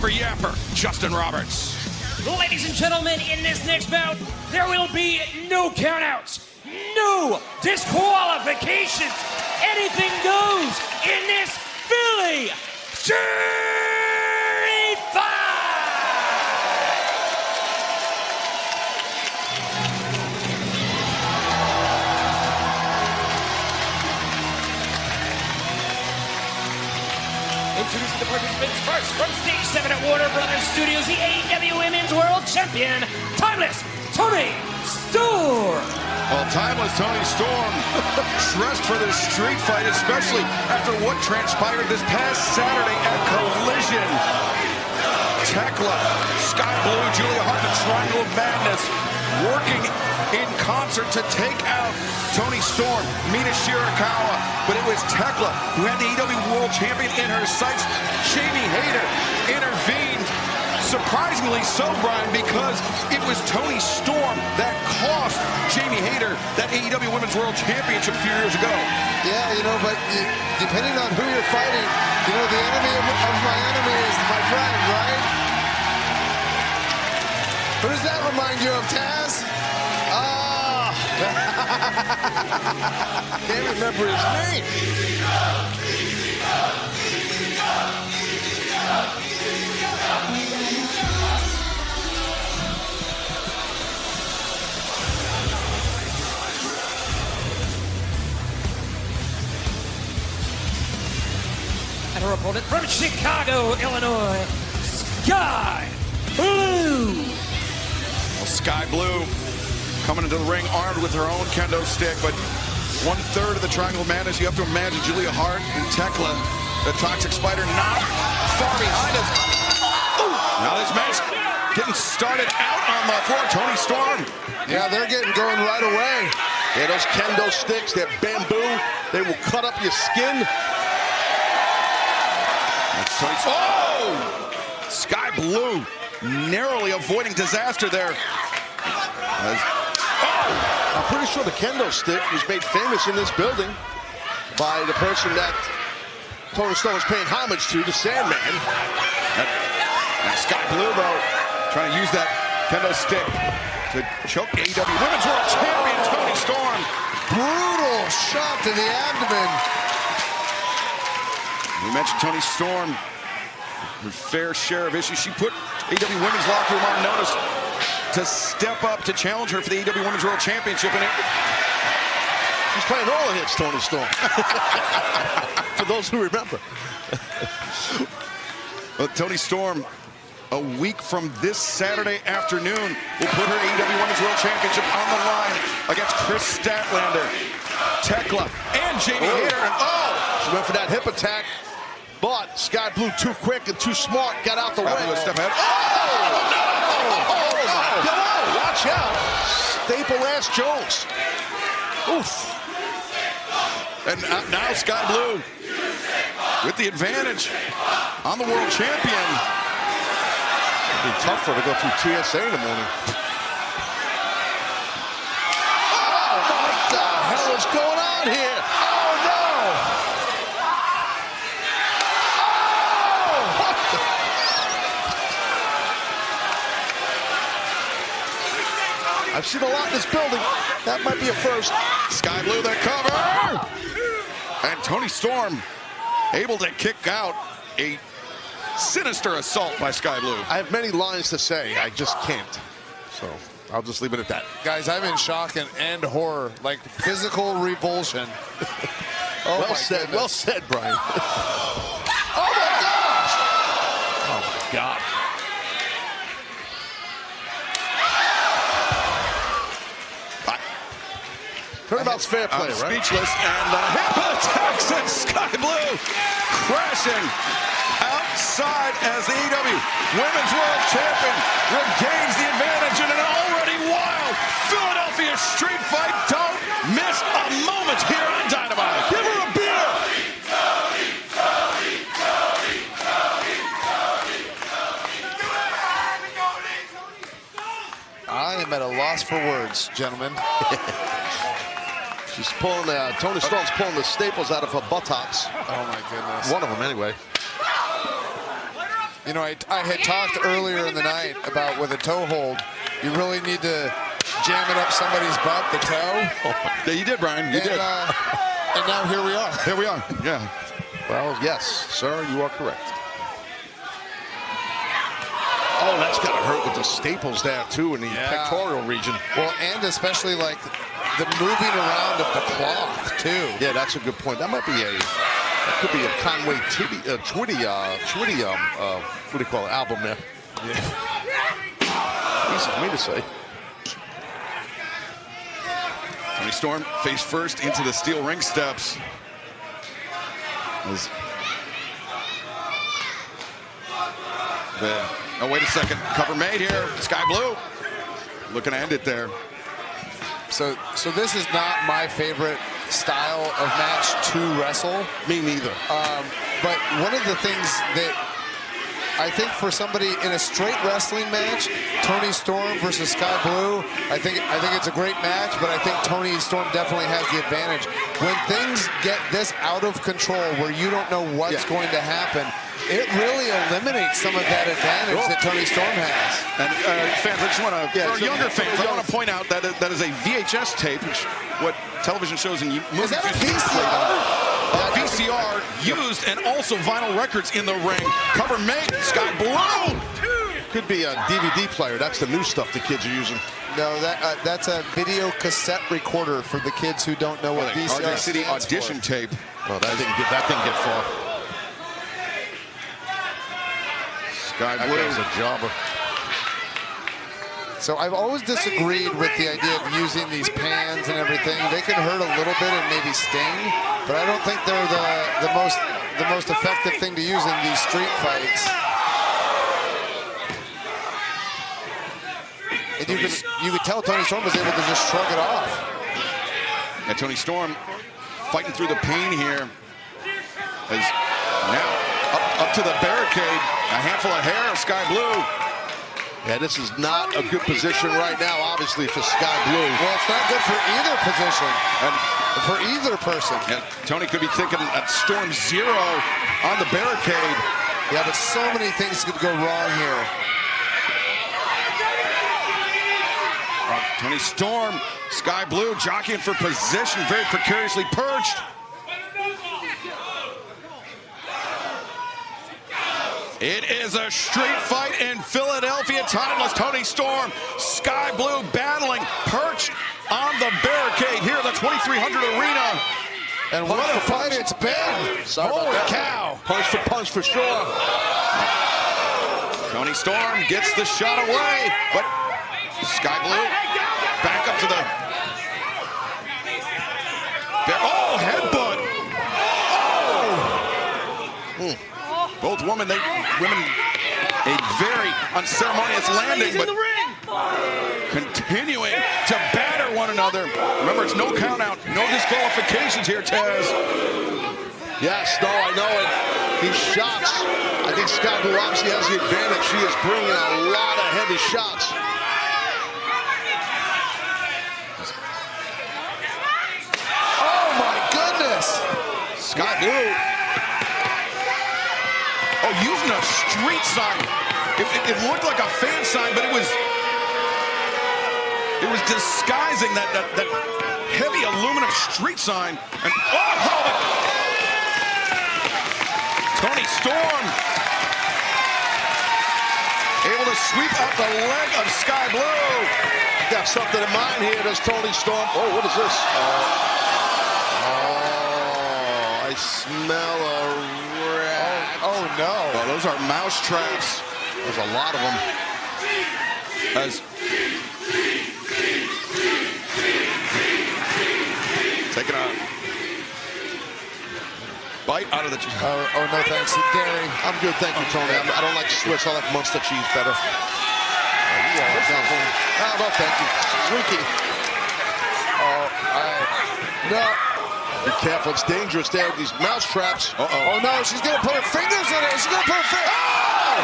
For Yapper, Justin Roberts. Ladies and gentlemen, in this next bout, there will be no countouts, no disqualifications. Anything goes in this Philly Street Fight! Introducing the participants first from Stage 7 at Warner Brothers Studios, the AEW Women's World Champion, Timeless Toni Storm. Well, Timeless Toni Storm dressed for this street fight, especially after what transpired this past Saturday at Collision. Tekla, Skye Blue, Julia Hart, the Triangle of Madness, working in concert to take out Toni Storm, Mina Shirakawa, but it was Tekla who had the AEW World Champion in her sights. Jamie Hayter intervened, surprisingly so, Brian, because it was Toni Storm that cost Jamie Hayter that AEW Women's World Championship a few years ago. Yeah, you know, but depending on who you're fighting, you know, the enemy of my enemy is my friend, right? Who does that remind you of, Taz? Can't remember his name. And her opponent from Chicago, Illinois, Skye Blue. Well, Skye Blue coming into the ring armed with her own kendo stick, but 1/3 of the Triangle of Madness. You have to imagine Julia Hart and Tekla, the Toxic Spider, not far behind us. Ooh. Now this match getting started out on the floor. Toni Storm. Yeah, they're getting going right away. Yeah, those kendo sticks, that bamboo, they will cut up your skin. That's Toni Storm. Oh! Skye Blue narrowly avoiding disaster there. I'm pretty sure the kendo stick was made famous in this building by the person that Toni Storm was paying homage to, the Sandman. Now Skye Blue, though, trying to use that kendo stick to choke AEW Women's World Champion Toni Storm. Brutal shot to the abdomen. We mentioned Toni Storm, her fair share of issues. She put AEW Women's locker room on notice to step up to challenge her for the AEW Women's World Championship. And She's playing all the hits, Toni Storm. For those who remember. Well, Toni Storm, a week from this Saturday afternoon, will put her AEW Women's World Championship on the line against Chris Statlander, Tekla, and Jamie Hayter. And she went for that hip attack, but Skye Blue too quick and too smart, got out the way. A step ahead. Watch out. Staple-ass Jones. Oof. And now Skye Blue with the advantage on the world champion. It'll be tough for her to go through TSA in the morning. Oh, what the hell is going on here? Oh, no. Oh, what the... I've seen a lot in this building. That might be a first. Skye Blue, the cover. And Toni Storm able to kick out a sinister assault by Skye Blue. I have many lines to say. I just can't. So I'll just leave it at that. Guys, I'm in shock and horror, like physical revulsion. Oh, well said. Goodness. Well said, Brian. Oh, my gosh. Oh, my God. Turnabout's fair play, right? Speechless, and the hip attacks and Skye Blue crashing outside as the AEW Women's World Champion regains the advantage in an already wild Philadelphia street fight. Don't miss a moment here on Dynamite. Give her a beer. I am at a loss for words, gentlemen. She's pulling Toni Storm's pulling the staples out of her buttocks. Oh my goodness. One of them, anyway. You know, I had talked earlier in the night about with a toe hold, you really need to jam it up somebody's butt, the toe. Yeah, you did, Brian. You did. And now here we are. Here we are. Yeah. Well, yes, sir, you are correct. Oh, that's got to hurt with the staples there, too, in the pectoral region. Well, and especially like the moving around of the cloth, too. Yeah, that's a good point. That might be that could be a Conway Twitty, what do you call it, album there. Yeah. Easy for me to say. Toni Storm face first into the steel ring steps. Oh, wait a second. Cover made here. Skye Blue looking to end it there. So this is not my favorite style of match to wrestle. Me neither. But one of the things that I think for somebody in a straight wrestling match, Toni Storm versus Skye Blue, I think it's a great match, but I think Toni Storm definitely has the advantage. When things get this out of control where you don't know what's going to happen, it really eliminates some of that advantage that Toni Storm has. And fans, I just want to, for younger fans, I want to point out that that is a VHS tape, which what television shows in movies. Is that a VCR? VCR used, and also vinyl records in the ring. Cover made, Skye Blue. Could be a DVD player. That's the new stuff the kids are using. No, that's a video cassette recorder for the kids who don't know what VCR RJ City audition tape. Well, that didn't get far. Skye Blue. That guy's a jobber. So I've always disagreed with the idea of using these pans and everything. They can hurt a little bit and maybe sting, but I don't think they're the most effective thing to use in these street fights. And you could tell Toni Storm was able to just shrug it off. And Toni Storm fighting through the pain here. As now up to the barricade, a handful of hair of Skye Blue. Yeah, this is not a good position right now, obviously, for Skye Blue. Well, it's not good for either position and for either person. Yeah, Toni could be thinking at Storm 0 on the barricade. Yeah, but so many things could go wrong here. Toni Storm, Skye Blue jockeying for position, very precariously perched. It is a street fight in Philadelphia, timeless. Toni Storm, Skye Blue battling, perched on the barricade here at the 2300 Arena. And what a fight it's been. Holy cow. Punch for sure. Toni Storm gets the shot away, but Skye Blue back up to the... Oh, headbutt. Oh. Both women, a very unceremonious landing, but continuing to batter one another. Remember, it's no count out, no disqualifications here, Taz. Yes, no, I know it. These shots, I think Skye Blue obviously has the advantage. She is bringing a lot of heavy shots. Oh, my goodness. Skye Blue. Oh, using a street sign. It looked like a fan sign, but it was disguising that heavy aluminum street sign. And Toni Storm able to sweep up the leg of Skye Blue. Got something in mind here, does Toni Storm. Oh, what is this? Oh, I smell a rat. Oh, no. Oh, those are mouse traps. There's a lot of them. As taking a bite out of the... Oh, no, thanks. Dairy. I'm good, thank you, Tony. I don't like Swiss. I like Munster cheese better. Oh, thank you. Winky. No. Be careful, it's dangerous there with these mouse traps. Oh, no, she's going to put her fingers in it. She's going to put her fingers. Oh!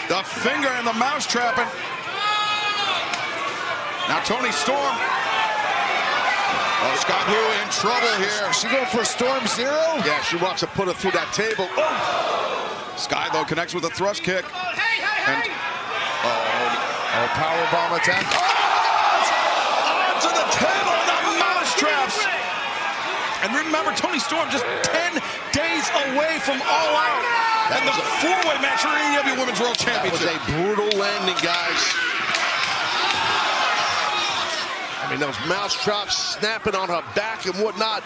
The finger in the mouse trapping. Now Toni Storm. Oh, Skye Blue in trouble here. She going for Storm Zero? Yeah, she wants to put her through that table. Oh! Skye, though, connects with a thrust kick. And power bomb attack. onto the table and the mouse traps. And remember, Toni Storm just 10 days away from All Out. And the four-way match for AEW Women's World That was Championship. a brutal landing, guys. I mean, those mouse traps snapping on her back and whatnot.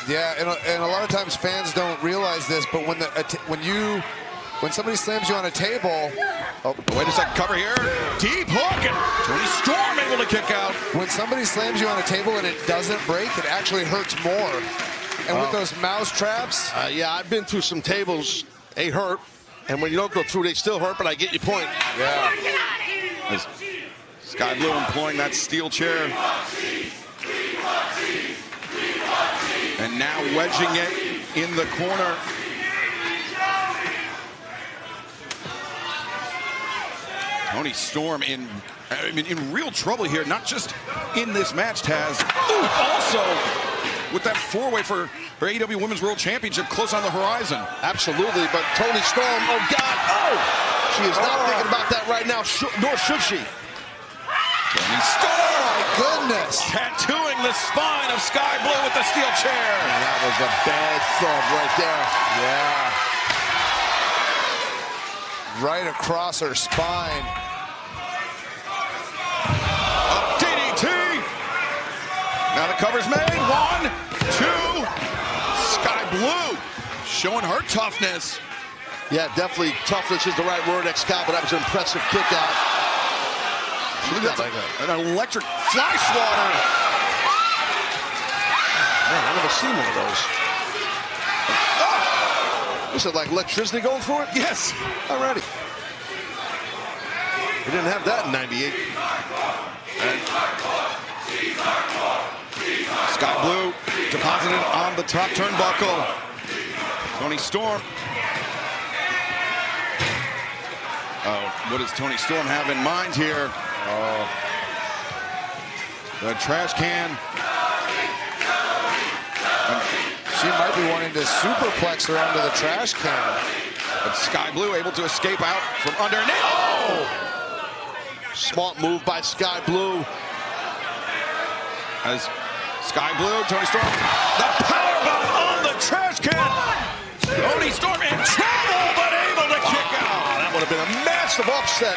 Yeah, and a lot of times fans don't realize this, but when somebody slams you on a table, Wait a second, cover here. Deep hook, and Toni Storm able to kick out. when somebody slams you on a table and it doesn't break, it actually hurts more. And with those mouse traps, Yeah, I've been through some tables. They hurt. And when you don't go through, they still hurt, but I get your point. yeah. As Skye Blue employing that steel chair. And now wedging it in the corner. Toni Storm in real trouble here, not just in this match, Taz. Also with that four-way for her AEW Women's World Championship close on the horizon. Absolutely, but Toni Storm, oh God, oh! She is not thinking about that right now, nor should she. Toni Storm, My goodness. tattooing the spine of Skye Blue with the steel chair. And that was a bad thumb right there. Yeah. Right across her spine. DDT. Now the cover's made. 1, 2. Skye Blue showing her toughness. Yeah, definitely toughness is the right word, Excalibur, but that was an impressive kick out. That's like an electric fly swatter. Man, I've never seen one of those. Is it like electricity going for it? Yes. Alrighty. We didn't have that in '98. Skye Blue deposited on the top turnbuckle. Toni Storm. What does Toni Storm have in mind here? The trash can. She might be wanting to superplex her onto the trash can. But Skye Blue able to escape out from underneath. Oh! Smart move by Skye Blue. As Skye Blue, Toni Storm, the powerbomb on the trash can. Toni Storm in trouble, but able to kick out. That would have been a massive upset.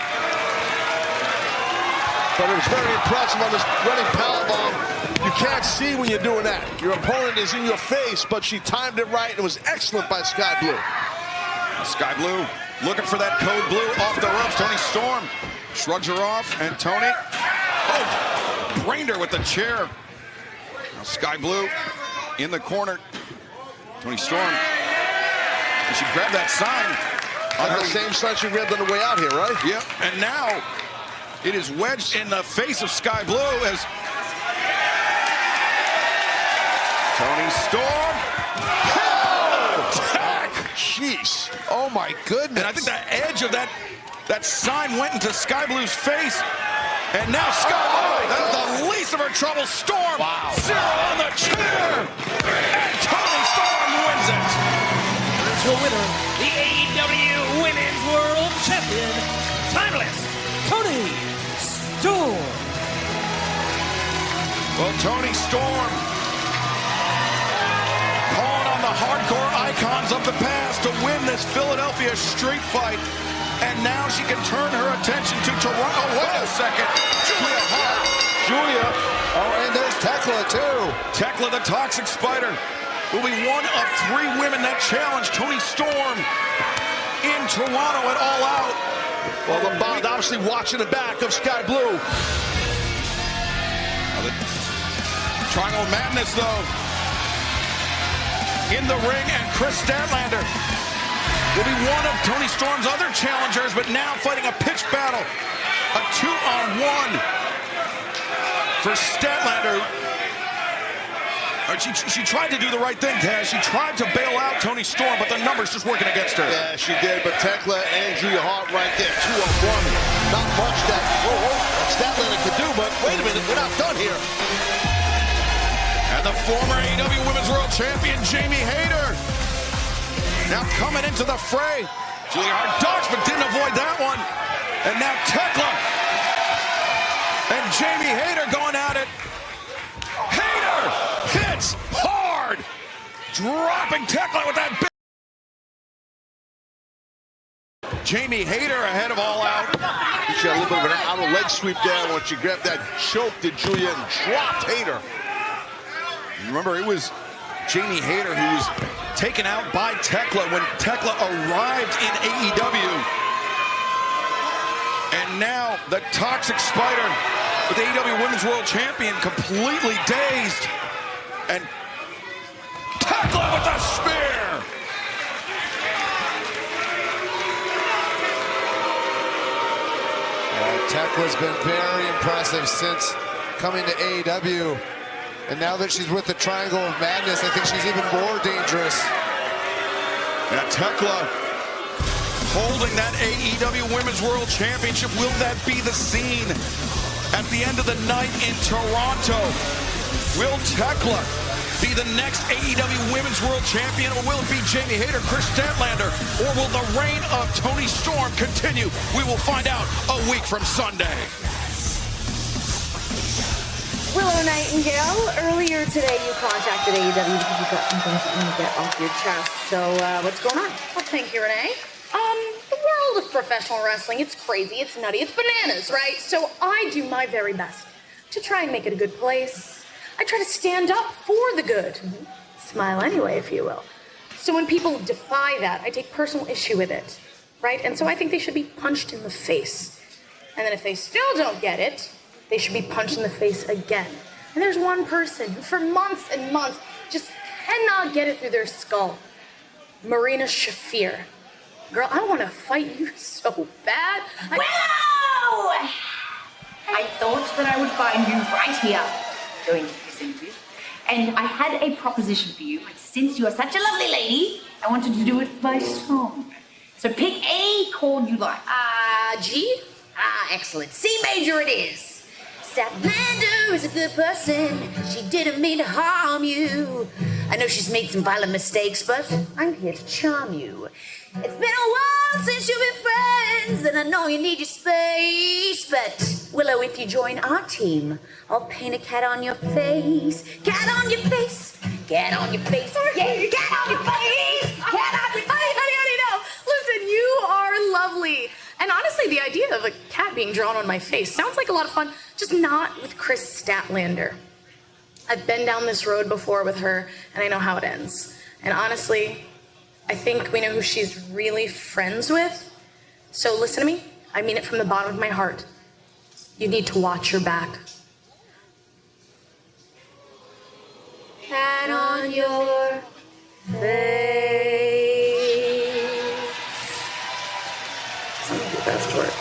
But it was very impressive on this running powerbomb. You can't see when you're doing that. Your opponent is in your face, but she timed it right. It was excellent by Skye Blue. Skye Blue looking for that code blue off the ropes. Toni Storm shrugs her off, and Toni, brained her with the chair. Now Skye Blue in the corner. Toni Storm, and she grabbed that sign. Like the same sign she grabbed on the way out here, right? Yep, and now it is wedged in the face of Skye Blue as Toni Storm. Attack! Jeez. Oh my goodness. And I think the edge of that sign went into Skye Blue's face. And now Skye, that was the least of her trouble. Storm, zero on the chair. And Toni Storm wins it. Virtual winner, the AEW Women's World Champion, Timeless Toni Storm. Well, Toni Storm calling on the hardcore icons of the past to win this Philadelphia street fight. And now she can turn her attention to Toronto. Oh, wait a second. Julia Hart. Julia. Oh, and there's Tekla, too. Tekla, the Toxic Spider, will be one of 3 women that challenge Toni Storm in Toronto at All Out. Well, the Bond obviously watching the back of Skye Blue. Now the Triangle of Madness, though, in the ring, and Chris Statlander will be one of Toni Storm's other challengers, but now fighting a pitched battle. A 2-on-1 for Statlander. She tried to do the right thing, Taz. She tried to bail out Toni Storm, but the numbers just working against her. Yeah, she did, but Tekla and Julia Hart right there, 2-on-1. Not much that Statlander could do, but wait a minute, we're not done here. And the former AEW Women's World Champion, Jamie Hayter, now coming into the fray. Julia Hart ducks, but didn't avoid that one. And now Tekla and Jamie Hayter going at it. Hayter hits hard, dropping Tekla with that big. Jamie Hayter ahead of All Out. She had a little bit of an outer leg sweep there when she grabbed that choke to Julia and dropped Hayter. Remember, it was Jamie Hayter who was taken out by Tekla when Tekla arrived in AEW. And now the Toxic Spider with the AEW Women's World Champion completely dazed. And Tekla with a spear. Tekla's been very impressive since coming to AEW. And now that she's with the Triangle of Madness, I think she's even more dangerous. Now Tekla holding that AEW Women's World Championship. Will that be the scene at the end of the night in Toronto? Will Tekla be the next AEW Women's World Champion, or will it be Jamie Hayter, Chris Statlander, or will the reign of Toni Storm continue? We will find out a week from Sunday. Willow Nightingale, earlier today you contacted AEW because you've got some things you want to get off your chest. So what's going on? Well, thank you, Renee. The world of professional wrestling, it's crazy, it's nutty, it's bananas, right? So I do my very best to try and make it a good place. I try to stand up for the good. Smile anyway, if you will. So when people defy that, I take personal issue with it, right? And so I think they should be punched in the face. And then if they still don't get it, they should be punched in the face again. And there's one person who for months and months just cannot get it through their skull. Marina Shafir. Girl, I want to fight you so bad. Willow! I thought that I would find you right here doing this interview. And I had a proposition for you. But since you are such a lovely lady, I wanted to do it by song. So pick any chord you like. G? Excellent. C major it is. Statlander is a good person. She didn't mean to harm you. I know she's made some violent mistakes, but I'm here to charm you. It's been a while since you've been friends, and I know you need your space. But, Willow, if you join our team, I'll paint a cat on your face. Cat on your face. Cat on your face. Yeah, cat on your face. Cat on your face. Honey, no. Listen, you are lovely. And honestly, the idea of a cat being drawn on my face sounds like a lot of fun, just not with Chris Statlander. I've been down this road before with her, and I know how it ends. And honestly, I think we know who she's really friends with. So listen to me. I mean it from the bottom of my heart. You need to watch your back. Cat on your face. Some of the best work.